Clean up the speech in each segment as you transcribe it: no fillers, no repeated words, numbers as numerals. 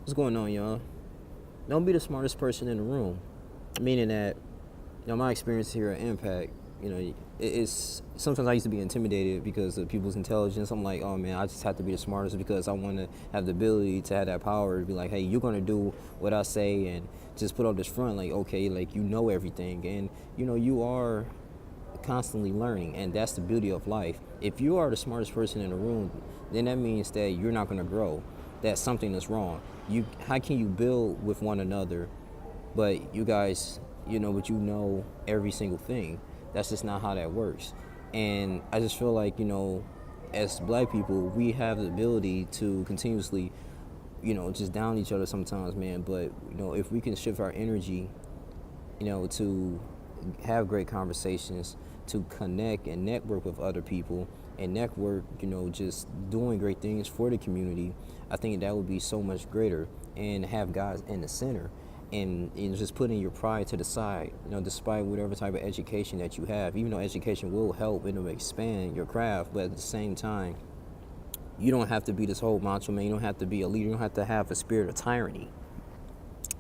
What's going on, y'all? Don't be the smartest person in the room. Meaning that, my experience here at Impact, it's sometimes I used to be intimidated because of people's intelligence. I'm like, oh man, I just have to be the smartest because I want to have the ability to have that power to be like, hey, you're gonna do what I say, and just put up this front, like, okay, like you know everything, and you are constantly learning, and that's the beauty of life. If you are the smartest person in the room, then that means that you're not going to grow. That something is wrong. How can you build with one another, but you guys, but every single thing? That's just not how that works. And I just feel like, as black people, we have the ability to continuously, just down each other sometimes, man. But if we can shift our energy, to have great conversations, to connect and network with other people, and network, just doing great things for the community, I think that would be so much greater. And have God in the center, and just putting your pride to the side, despite whatever type of education that you have, even though education will help and expand your craft, but at the same time, you don't have to be this whole macho man. You don't have to be a leader. You don't have to have a spirit of tyranny.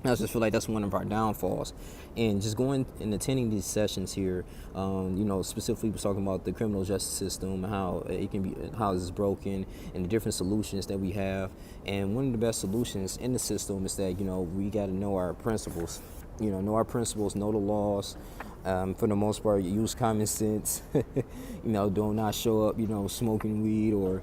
I just feel like that's one of our downfalls. And just going and attending these sessions here, specifically was talking about the criminal justice system, how it can be, how it's broken, and the different solutions that we have. And one of the best solutions in the system is that, we got to know our principles. Know our principles, know the laws. For the most part, use common sense. Do not show up, smoking weed, or,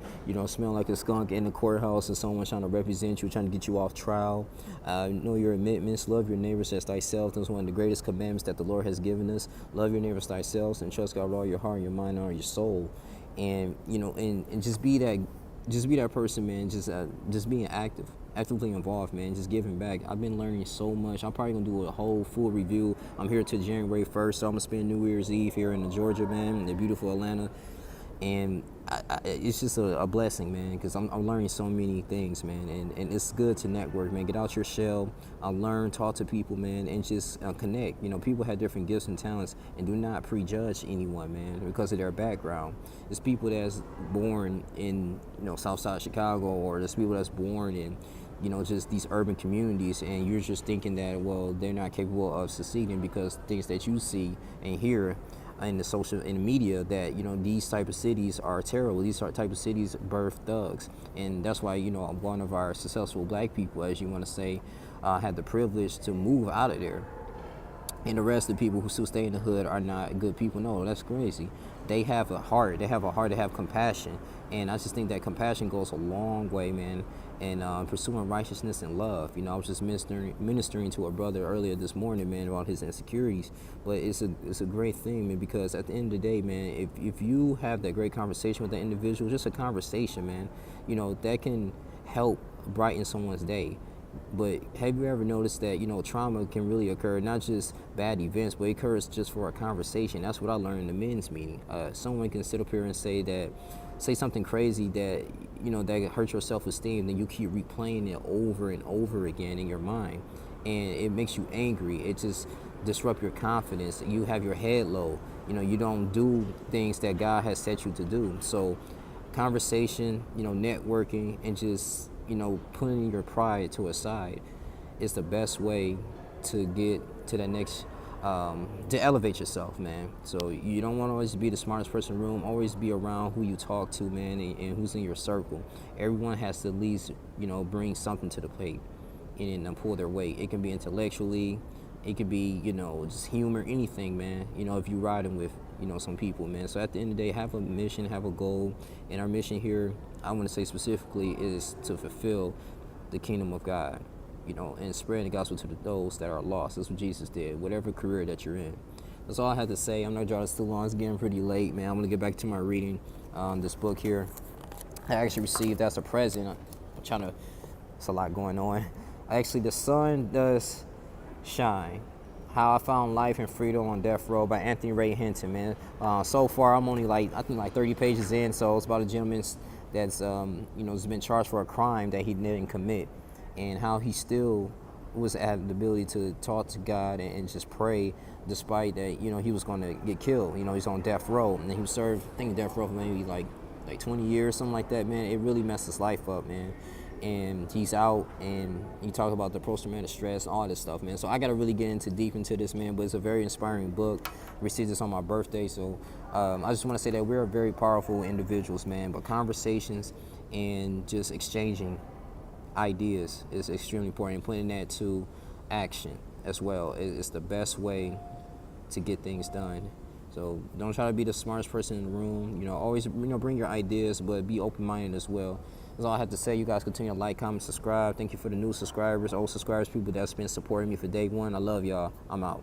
smell like a skunk in the courthouse, and someone trying to represent you, trying to get you off trial. Know your amendments. Love your neighbors as thyself. That's one of the greatest commandments that the Lord has given us. Love your neighbors thyself, and trust God with all your heart, your mind, and all your soul. And and just be that person, man. Just being actively involved, man. Just giving back. I've been learning so much. I'm probably gonna do a whole full review. I'm here till January 1st, so I'm gonna spend New Year's Eve here in Georgia, man, in the beautiful Atlanta. And it's just a blessing, man, because I'm learning so many things, man, and it's good to network, man. Get out your shell, learn, talk to people, man, and just connect. People have different gifts and talents, and do not prejudge anyone, man, because of their background. There's people that's born in South Side Chicago, or there's people that's born in just these urban communities, and you're just thinking that, well, they're not capable of succeeding because things that you see and hear in the media, that these type of cities are terrible. These type of cities birth thugs, and that's why one of our successful black people, as you want to say, had the privilege to move out of there, and the rest of the people who still stay in the hood are not good people. No, that's crazy. They have a heart. They have a heart. They have compassion, and I just think that compassion goes a long way, man. And pursuing righteousness and love. I was just ministering to a brother earlier this morning, man, about his insecurities. But it's a great thing, man, because at the end of the day, man, if you have that great conversation with that individual, just a conversation, man, that can help brighten someone's day. But have you ever noticed that trauma can really occur, not just bad events, but it occurs just for a conversation? That's what I learned in the men's meeting. Someone can sit up here and say something crazy that that hurts your self-esteem, then you keep replaying it over and over again in your mind, and it makes you angry. It just disrupts your confidence. You have your head low. You don't do things that God has set you to do. So conversation, networking, and just putting your pride to a side is the best way to get to that next, to elevate yourself, man. So you don't want to always be the smartest person in the room. Always be around who you talk to, man, and who's in your circle. Everyone has to at least, bring something to the plate and pull their weight. It can be intellectually, it could be, just humor, anything, man. If you riding with, some people, man. So at the end of the day, have a mission, have a goal. And our mission here, I want to say specifically, is to fulfill the kingdom of God, and spread the gospel to those that are lost. That's what Jesus did, whatever career that you're in. That's all I had to say. I'm not drawing this too long. It's getting pretty late, man. I'm going to get back to my reading. This book here, I actually received as a present. I'm trying to, it's a lot going on. Actually, The Sun Does Shine. How I Found Life and Freedom on Death Row by Anthony Ray Hinton, man. So far, I'm only I think 30 pages in. So it's about a gentleman that's, has been charged for a crime that he didn't commit, and how he still was at the ability to talk to God and just pray, despite that, he was going to get killed. He's on death row, and he was served, I think, death row for maybe like 20 years, something like that, man. It really messed his life up, man. and he's out, and he talks about the post-traumatic stress and all this stuff, man. So I got to really get deep into this, man. But it's a very inspiring book. I received this on my birthday, so I just want to say that we're very powerful individuals, man. But conversations and just exchanging ideas is extremely important, and putting that to action as well is the best way to get things done. So don't try to be the smartest person in the room. Always bring your ideas, but be open-minded as well. That's all I have to say. You guys continue to like, comment, subscribe. Thank you for the new subscribers, old subscribers, people that's been supporting me for day one. I love y'all. I'm out.